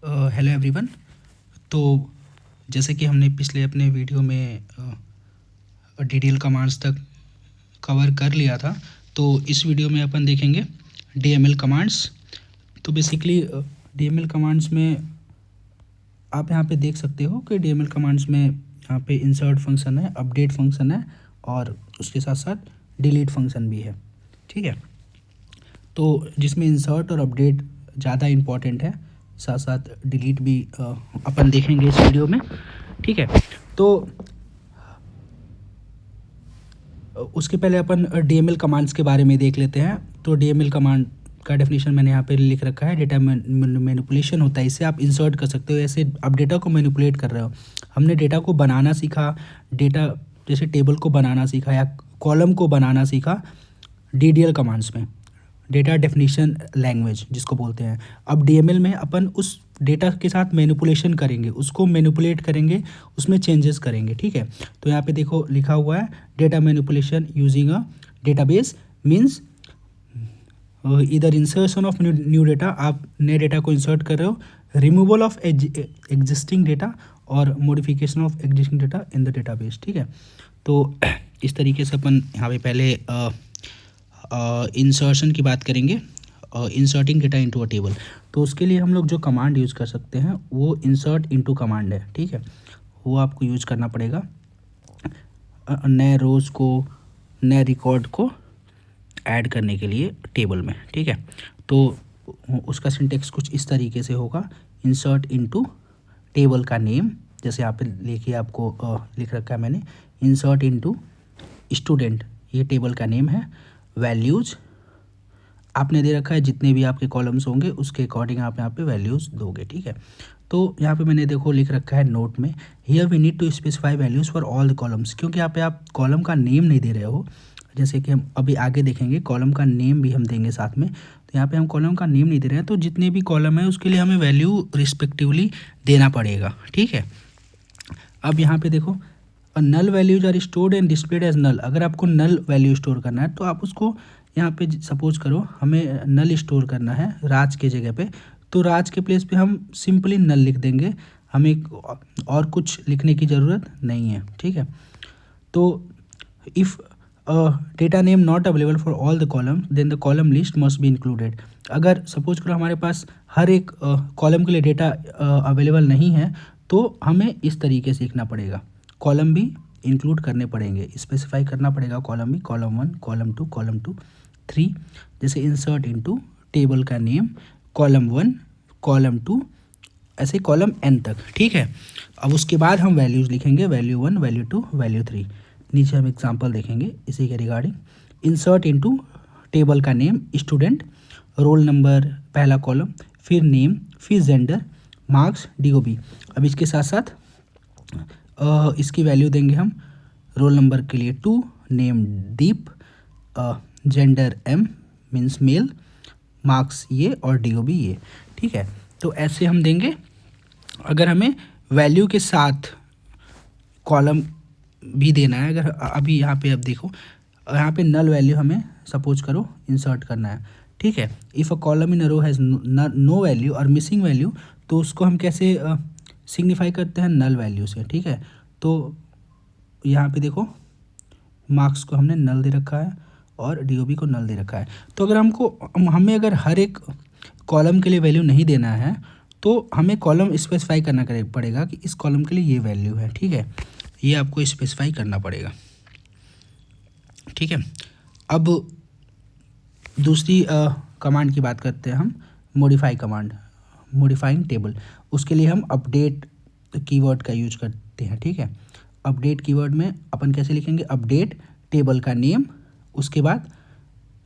Hello everyone. तो जैसे कि हमने पिछले अपने वीडियो में डीडीएल कमांड्स तक कवर कर लिया था, तो इस वीडियो में अपन देखेंगे डीएमएल कमांड्स। तो बेसिकली डीएमएल कमांड्स में आप यहाँ पे देख सकते हो कि डीएमएल कमांड्स में यहाँ पे इंसर्ट फंक्शन है, अपडेट फंक्शन है और उसके साथ साथ डिलीट फंक्शन भी है। ठीक है, तो जिसमें इंसर्ट और अपडेट ज़्यादा इम्पॉर्टेंट है, साथ साथ डिलीट भी अपन देखेंगे इस वीडियो में। ठीक है, तो उसके पहले अपन डीएमएल कमांड्स के बारे में देख लेते हैं। तो डीएमएल कमांड का डेफिनेशन मैंने यहाँ पे लिख रखा है। डेटा मैनिपुलेशन होता है, इससे आप इंसर्ट कर सकते हो, ऐसे आप डेटा को मैनिपुलेट कर रहे हो। हमने डेटा को बनाना सीखा, डेटा जैसे टेबल को बनाना सीखा या कॉलम को बनाना सीखा डीडीएल कमांड्स में, डेटा डेफिनेशन लैंग्वेज जिसको बोलते हैं। अब डीएमएल में अपन उस डेटा के साथ मैनिपुलेशन करेंगे, उसको मैनिपुलेट करेंगे, उसमें चेंजेस करेंगे। ठीक है, तो यहाँ पे देखो लिखा हुआ है data manipulation using a database means इधर इंसर्शन ऑफ न्यू डेटा, आप नए डेटा को इंसर्ट कर रहे हो, रिमूवल ऑफ एग्जिस्टिंग डेटा और modification of existing data in the database. ठीक है, तो इस तरीके से अपन यहाँ पे पहले इंसर्शन की बात करेंगे, inserting data into a table. तो उसके लिए हम लोग जो कमांड यूज़ कर सकते हैं वो इंसर्ट इनटू कमांड है। ठीक है, वो आपको यूज़ करना पड़ेगा नए रोज़ को, नए रिकॉर्ड को ऐड करने के लिए टेबल में। ठीक है, तो उसका सिंटेक्स कुछ इस तरीके से होगा, इंसर्ट इनटू टेबल का नेम, जैसे यहाँ पे लिखिए, आपको लिख रखा है मैंने, इंसर्ट इनटू स्टूडेंट, ये टेबल का नेम है। वैल्यूज़ आपने दे रखा है, जितने भी आपके कॉलम्स होंगे उसके अकॉर्डिंग आप यहाँ पे वैल्यूज़ दोगे। ठीक है, तो यहाँ पे मैंने देखो लिख रखा है नोट में, here we need to specify values for all the columns, क्योंकि यहाँ पे आप कॉलम का नेम नहीं दे रहे हो। जैसे कि हम अभी आगे देखेंगे कॉलम का नेम भी हम देंगे साथ में, तो यहाँ पे हम कॉलम का नेम नहीं दे रहे हैं, तो जितने भी कॉलम है उसके लिए हमें वैल्यू रिस्पेक्टिवली देना पड़ेगा। ठीक है, अब यहाँ पे देखो null values are stored and displayed as null. अगर आपको नल वैल्यू स्टोर करना है तो आप उसको यहाँ पे सपोज करो हमें नल स्टोर करना है राज के जगह पे, तो राज के प्लेस पे हम सिंपली नल लिख देंगे, हमें और कुछ लिखने की ज़रूरत नहीं है। ठीक है, तो if data name not available for all the column then the column list must be included. अगर सपोज करो हमारे पास हर एक कॉलम के लिए डेटा अवेलेबल नहीं है, तो हमें इस तरीके से लिखना पड़ेगा, कॉलम भी इंक्लूड करने पड़ेंगे, स्पेसिफाई करना पड़ेगा कॉलम भी, कॉलम 1, कॉलम 2, कॉलम 2, 3, जैसे इंसर्ट इनटू टेबल का नेम, कॉलम 1, कॉलम 2, ऐसे कॉलम n तक। ठीक है, अब उसके बाद हम वैल्यूज़ लिखेंगे, वैल्यू 1, वैल्यू 2, वैल्यू 3। नीचे हम एग्जांपल देखेंगे इसी के रिगार्डिंग। इंसर्ट इनटू टेबल का नेम स्टूडेंट, रोल नंबर पहला कॉलम, फिर नेम, फिर जेंडर, मार्क्स, DOB। अब इसके साथ साथ इसकी वैल्यू देंगे हम, रोल नंबर के लिए 2, name Deep, gender M means male, marks ये और DOB ये। ठीक है, तो ऐसे हम देंगे। अगर हमें वैल्यू के साथ कॉलम भी देना है, अगर अभी यहाँ पे अब देखो यहाँ पे नल वैल्यू हमें सपोज करो इंसर्ट करना है। ठीक है, if a column in a row has no value और मिसिंग वैल्यू, तो उसको हम कैसे सिग्निफाई करते हैं, नल वैल्यू से। ठीक है, तो यहाँ पे देखो मार्क्स को हमने नल दे रखा है और DOB को नल दे रखा है। तो अगर हमें अगर हर एक कॉलम के लिए वैल्यू नहीं देना है, तो हमें कॉलम स्पेसिफाई करना पड़ेगा कि इस कॉलम के लिए ये वैल्यू है। ठीक है, ये आपको स्पेसिफाई करना पड़ेगा। ठीक है, अब दूसरी कमांड की बात करते हैं हम, मॉडिफाई कमांड, मॉडिफाइंग टेबल। उसके लिए हम अपडेट कीवर्ड का यूज करते हैं। ठीक है, अपडेट कीवर्ड में अपन कैसे लिखेंगे, अपडेट टेबल का नेम, उसके बाद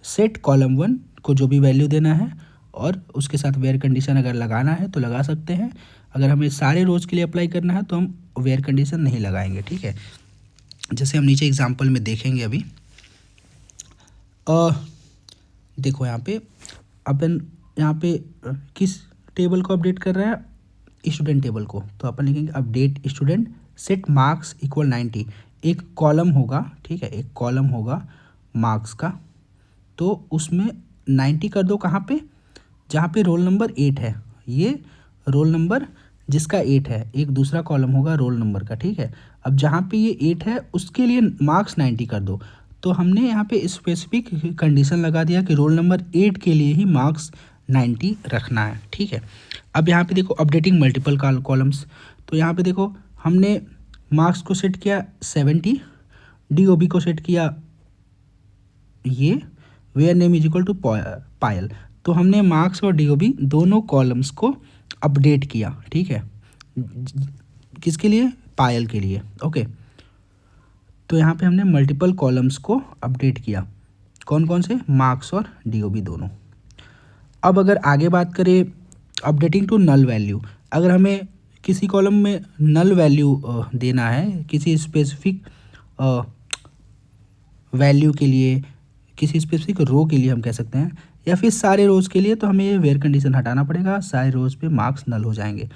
सेट कॉलम 1 को जो भी वैल्यू देना है, और उसके साथ वेयर कंडीशन अगर लगाना है तो लगा सकते हैं। अगर हमें सारे रोज़ के लिए अप्लाई करना है तो हम वेयर कंडीशन नहीं लगाएंगे। ठीक है, जैसे हम नीचे एग्जांपल में देखेंगे अभी। देखो यहाँ पे अपन यहाँ पे किस टेबल को अपडेट कर रहे हैं, स्टूडेंट टेबल को, तो अपन लिखेंगे update student set marks equal 90। एक कॉलम होगा, ठीक है, एक कॉलम होगा मार्क्स का, तो उसमें 90 कर दो, कहाँ पे, जहाँ पे रोल नंबर 8 है, ये रोल नंबर जिसका 8 है, एक दूसरा कॉलम होगा रोल नंबर का, ठीक है। अब जहाँ पे ये 8 है उसके लिए मार्क्स 90 कर दो। तो हमने यहाँ पे स्पेसिफिक कंडीशन लगा दिया कि रोल नंबर 8 के लिए ही मार्क्स 90 रखना है, ठीक है। अब यहाँ पे देखो अपडेटिंग मल्टीपल कॉलम्स, तो यहाँ पे देखो हमने मार्क्स को सेट किया 70, DOB को सेट किया ये where name is equal to Payal. तो हमने मार्क्स और DOB दोनों कॉलम्स को अपडेट किया, ठीक है। किसके लिए? पायल के लिए, ओके। तो यहाँ पे हमने मल्टीपल कॉलम्स को अपडेट किया, कौन कौन से? मार्क्स और DOB दोनों। अब अगर आगे बात करें अपडेटिंग टू नल वैल्यू, अगर हमें किसी कॉलम में नल वैल्यू देना है किसी स्पेसिफिक वैल्यू के लिए, किसी स्पेसिफिक रो के लिए हम कह सकते हैं, या फिर सारे रोज़ के लिए, तो हमें ये वेयर कंडीशन हटाना पड़ेगा, सारे रोज़ पे मार्क्स नल हो जाएंगे।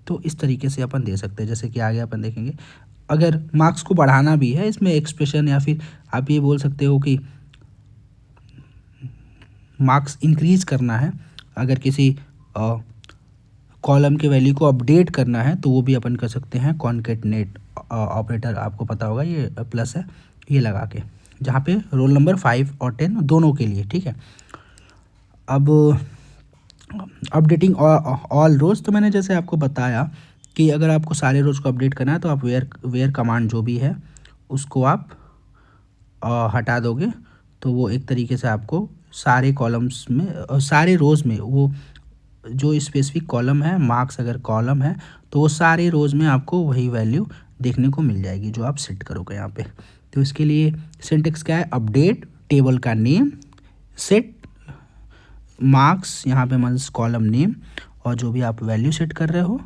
तो इस तरीके से अपन दे सकते हैं, जैसे कि आगे अपन देखेंगे। अगर मार्क्स को बढ़ाना भी है इसमें एक्सप्रेशन, या फिर आप ये बोल सकते हो कि मार्क्स इंक्रीज करना है, अगर किसी कॉलम के वैल्यू को अपडेट करना है तो वो भी अपन कर सकते हैं कॉन्केटनेट ऑपरेटर, आपको पता होगा ये प्लस है, ये लगा के, जहाँ पे रोल नंबर 5 और 10 दोनों के लिए, ठीक है। अब अपडेटिंग ऑल रोज़, तो मैंने जैसे आपको बताया कि अगर आपको सारे रोज़ को अपडेट करना है तो आप वेयर कमांड जो भी है उसको आप हटा दोगे, तो वो एक तरीके से आपको सारे कॉलम्स में सारे रोज़ में वो जो स्पेसिफिक कॉलम है, मार्क्स अगर कॉलम है तो वो सारे रोज़ में आपको वही वैल्यू देखने को मिल जाएगी जो आप सेट करोगे यहाँ पे। तो इसके लिए सिंटेक्स क्या है? अपडेट टेबल का नेम, सेट मार्क्स यहाँ पे मीन्स कॉलम नेम, और जो भी आप वैल्यू सेट कर रहे हो,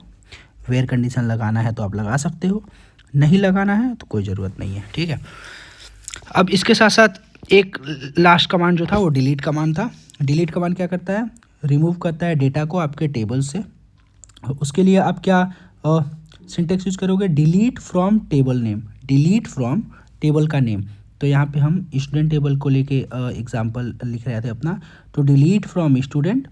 वेयर कंडीशन लगाना है तो आप लगा सकते हो, नहीं लगाना है तो कोई ज़रूरत नहीं है, ठीक है। अब इसके साथ साथ एक लास्ट कमांड जो था वो डिलीट कमांड था। डिलीट कमांड क्या करता है? रिमूव करता है डेटा को आपके टेबल से। उसके लिए आप क्या सिंटेक्स यूज करोगे? Delete from table name, delete from table का नेम। तो यहाँ पे हम स्टूडेंट टेबल को लेके एग्जांपल लिख रहे थे अपना, तो delete from student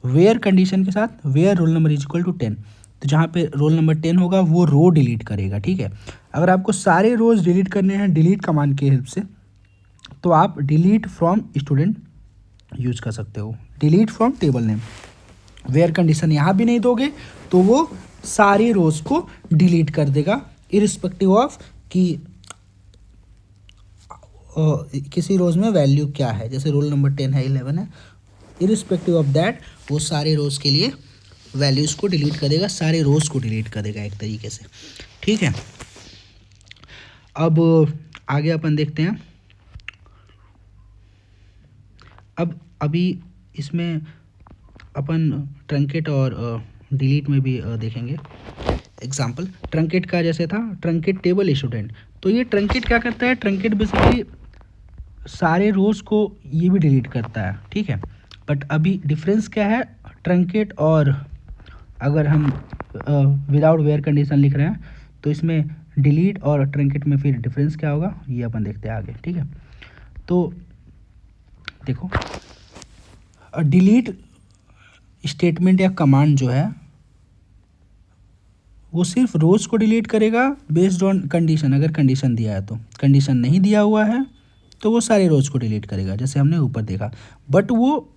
where condition के साथ where roll number is equal to 10। तो जहाँ पे रोल नंबर 10 होगा वो रो डिलीट करेगा, ठीक है। अगर आपको सारे रोज डिलीट करने हैं डिलीट कमांड की हेल्प से, तो आप डिलीट फ्रॉम स्टूडेंट यूज कर सकते हो, delete from table name. Where condition यहाँ भी नहीं दोगे तो वो सारे रोज को डिलीट कर देगा, इरिस्पेक्टिव ऑफ कि किसी रोज में वैल्यू क्या है। जैसे रोल नंबर 10 है, 11 है, इरिस्पेक्टिव ऑफ दैट वो सारे रोज के लिए वैल्यूज़ को डिलीट कर देगा, सारे रोज को डिलीट कर देगा एक तरीके से, ठीक है। अब आगे अपन देखते हैं। अब अभी इसमें अपन ट्रंकेट और डिलीट में भी देखेंगे एग्जाम्पल। ट्रंकेट का जैसे था ट्रंकेट टेबल स्टूडेंट, तो ये ट्रंकेट क्या करता है? ट्रंकेट बेसिकली सारे रोज को ये भी डिलीट करता है, ठीक है। बट अभी डिफरेंस क्या है ट्रंकेट और अगर हम विदाउट वेयर कंडीशन लिख रहे हैं तो इसमें डिलीट और ट्रंकेट में फिर डिफरेंस क्या होगा ये अपन देखते हैं आगे, ठीक है। तो देखो डिलीट स्टेटमेंट या कमांड जो है वो सिर्फ रोज को डिलीट करेगा बेस्ड ऑन कंडीशन, अगर कंडीशन दिया है तो। कंडीशन नहीं दिया हुआ है तो वो सारे रोज को डिलीट करेगा, जैसे हमने ऊपर देखा। बट वो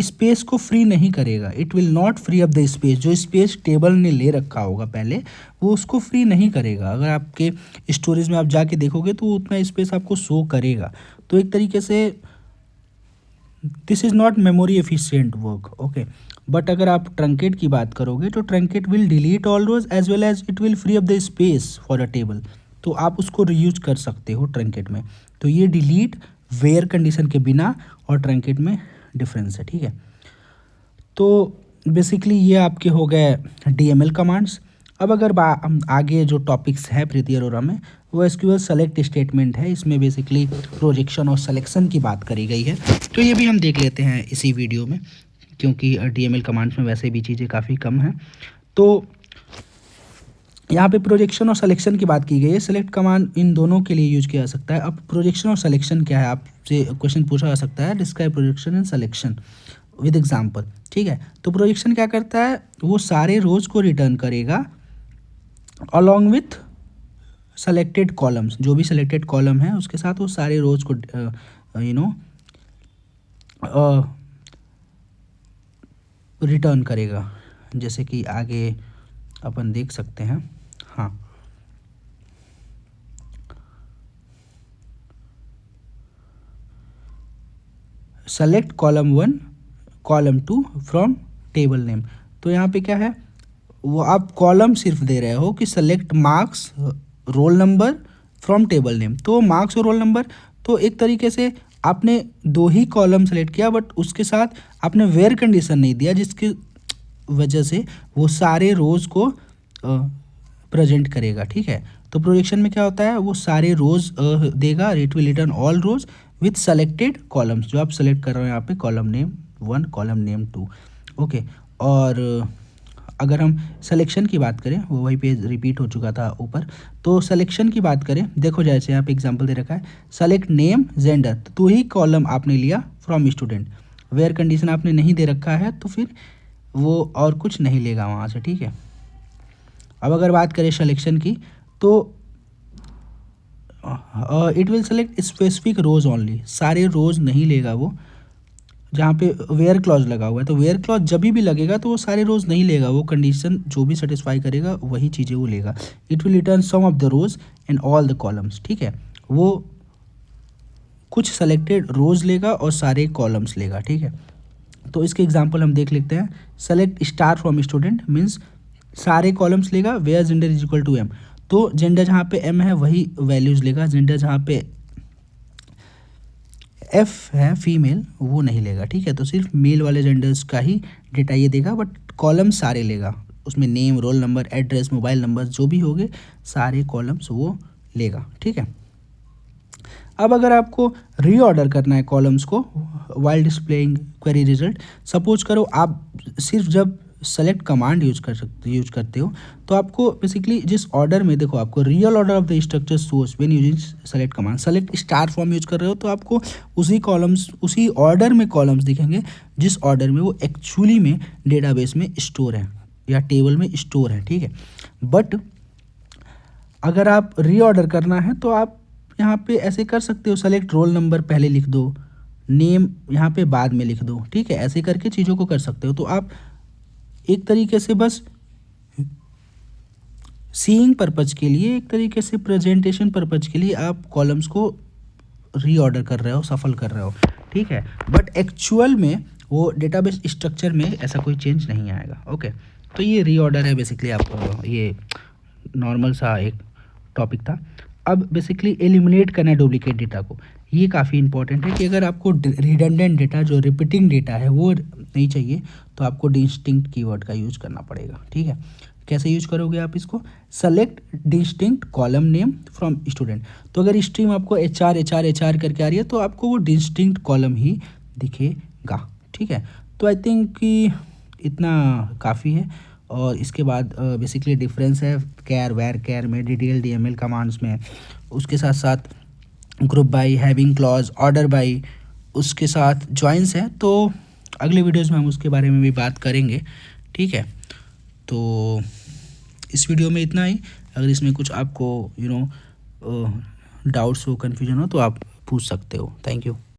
स्पेस को फ्री नहीं करेगा, it will not free up the space. जो स्पेस टेबल ने ले रखा होगा पहले वो उसको फ्री नहीं करेगा। अगर आपके स्टोरेज में आप जाके देखोगे तो उतना स्पेस आपको शो करेगा। तो एक तरीके से this is not memory efficient work, okay. But अगर आप ट्रंकेट की बात करोगे तो truncate will delete all rows as well as it will free up the space for a table, तो आप उसको रीयूज कर सकते हो ट्रंकेट में। तो ये डिलीट वेयर कंडीशन के बिना और ट्रंकेट में डिफरेंस है, ठीक है। तो बेसिकली ये आपके हो गए DML कमांड्स। अब अगर आगे जो टॉपिक्स है प्रीति अरोरा में वो SQL सेलेक्ट स्टेटमेंट है, इसमें बेसिकली प्रोजेक्शन और सिलेक्शन की बात करी गई है। तो ये भी हम देख लेते हैं इसी वीडियो में, क्योंकि DML कमांड्स में वैसे भी चीज़ें काफ़ी कम हैं। तो यहाँ पे प्रोजेक्शन और सिलेक्शन की बात की गई है। सेलेक्ट कमांड इन दोनों के लिए यूज किया जा सकता है। अब प्रोजेक्शन और सिलेक्शन क्या है आपसे क्वेश्चन पूछा जा सकता है, describe projection and selection. With example, ठीक है। तो प्रोजेक्शन क्या करता है, वो सारे रोज को रिटर्न करेगा अलॉन्ग विथ सेलेक्टेड कॉलम्स, जो भी सेलेक्टेड कॉलम है उसके साथ वो सारे रोज को रिटर्न करेगा। जैसे कि आगे अपन देख सकते हैं। हाँ, select column 1 column 2 from table name. तो यहाँ पे क्या है, वो आप कॉलम सिर्फ दे रहे हो कि select marks roll number from table name. तो मार्क्स और रोल नंबर, तो एक तरीके से आपने दो ही कॉलम सेलेक्ट किया, बट उसके साथ आपने वेयर कंडीशन नहीं दिया, जिसकी वजह से वो सारे रोज़ को प्रेजेंट करेगा, ठीक है। तो प्रोजेक्शन में क्या होता है, वो सारे रोज़ देगा, it will return all rows with selected columns, जो आप सेलेक्ट कर रहे हो यहाँ पे, column name 1 column name 2, okay. और अगर हम सिलेक्शन की बात करें, वो वही पेज रिपीट हो चुका था ऊपर। तो सिलेक्शन की बात करें, देखो जैसे यहाँ पे एग्जांपल दे रखा है, सेलेक्ट नेम जेंडर, तो ही कॉलम आपने लिया फ्रॉम स्टूडेंट, वेयर कंडीशन आपने नहीं दे रखा है, तो फिर वो और कुछ नहीं लेगा वहाँ से, ठीक है। अब अगर बात करें सिलेक्शन की, तो it will select specific rows only, सारे रोज नहीं लेगा वो। जहाँ पे वेयर क्लॉज लगा हुआ है, तो वेयर क्लॉज जब भी लगेगा तो वो सारे रोज नहीं लेगा, वो कंडीशन जो भी सेटिस्फाई करेगा वही चीज़ें वो लेगा। It will return some of the rows and all the columns, ठीक है। वो कुछ सेलेक्टेड रोज लेगा और सारे कॉलम्स लेगा, ठीक है। तो इसके एग्जांपल हम देख लेते हैं। Select star from student means सारे कॉलम्स लेगा, where gender is equal to M, तो जेंडर जहाँ पे एम है वही वैल्यूज़ लेगा, जेंडर जहाँ पे एफ है फीमेल वो नहीं लेगा, ठीक है। तो सिर्फ मेल वाले जेंडर्स का ही डेटा ये देगा, बट कॉलम सारे लेगा, उसमें name roll number address mobile number जो भी होंगे सारे कॉलम्स वो लेगा, ठीक है। अब अगर आपको रीऑर्डर करना है कॉलम्स को while displaying query result, suppose करो आप सिर्फ जब सेलेक्ट कमांड यूज करते हो, तो आपको बेसिकली जिस ऑर्डर में, देखो आपको real order of the structure source when using select command, select star form use कर रहे हो तो आपको उसी कॉलम्स उसी ऑर्डर में कॉलम्स दिखेंगे जिस ऑर्डर में वो एक्चुअली में डेटाबेस में स्टोर है या टेबल में स्टोर है, ठीक है। बट अगर आप रीऑर्डर करना है तो आप यहाँ पे ऐसे कर सकते हो, सेलेक्ट रोल नंबर पहले लिख दो, नेम यहाँ पे बाद में लिख दो, ठीक है। ऐसे करके चीज़ों को कर सकते हो। तो आप एक तरीके से बस सीइंग पर्पज के लिए, एक तरीके से प्रेजेंटेशन पर्पज के लिए आप कॉलम्स को रीऑर्डर कर रहे हो, सफल कर रहे हो, ठीक है। बट एक्चुअल में वो डेटाबेस स्ट्रक्चर में ऐसा कोई चेंज नहीं आएगा, ओके। तो ये रीऑर्डर है बेसिकली, आप ये नॉर्मल सा एक टॉपिक था। अब बेसिकली एलिमिनेट करना है डुप्लीकेट डेटा को, ये काफ़ी इंपॉर्टेंट है कि अगर आपको रिडंडेंट डेटा जो रिपीटिंग डेटा है वो नहीं चाहिए तो आपको डिस्टिंक्ट कीवर्ड का यूज करना पड़ेगा, ठीक है। कैसे यूज करोगे आप इसको, select distinct column name from student. तो अगर स्ट्रीम आपको एच आर करके आ रही है तो आपको वो डिस्टिंक्ट कॉलम ही दिखेगा, ठीक है। तो आई थिंक कि इतना काफ़ी है। और इसके बाद बेसिकली डिफरेंस है कैर वेर कैर में, डिटेल डीएमएल कमांड्स में, उसके साथ साथ group by, having clause, order by, उसके साथ जॉइंस है। तो अगले वीडियोस में हम उसके बारे में भी बात करेंगे, ठीक है। तो इस वीडियो में इतना ही। अगर इसमें कुछ आपको डाउट्स हो, कन्फ्यूजन हो तो आप पूछ सकते हो। Thank you.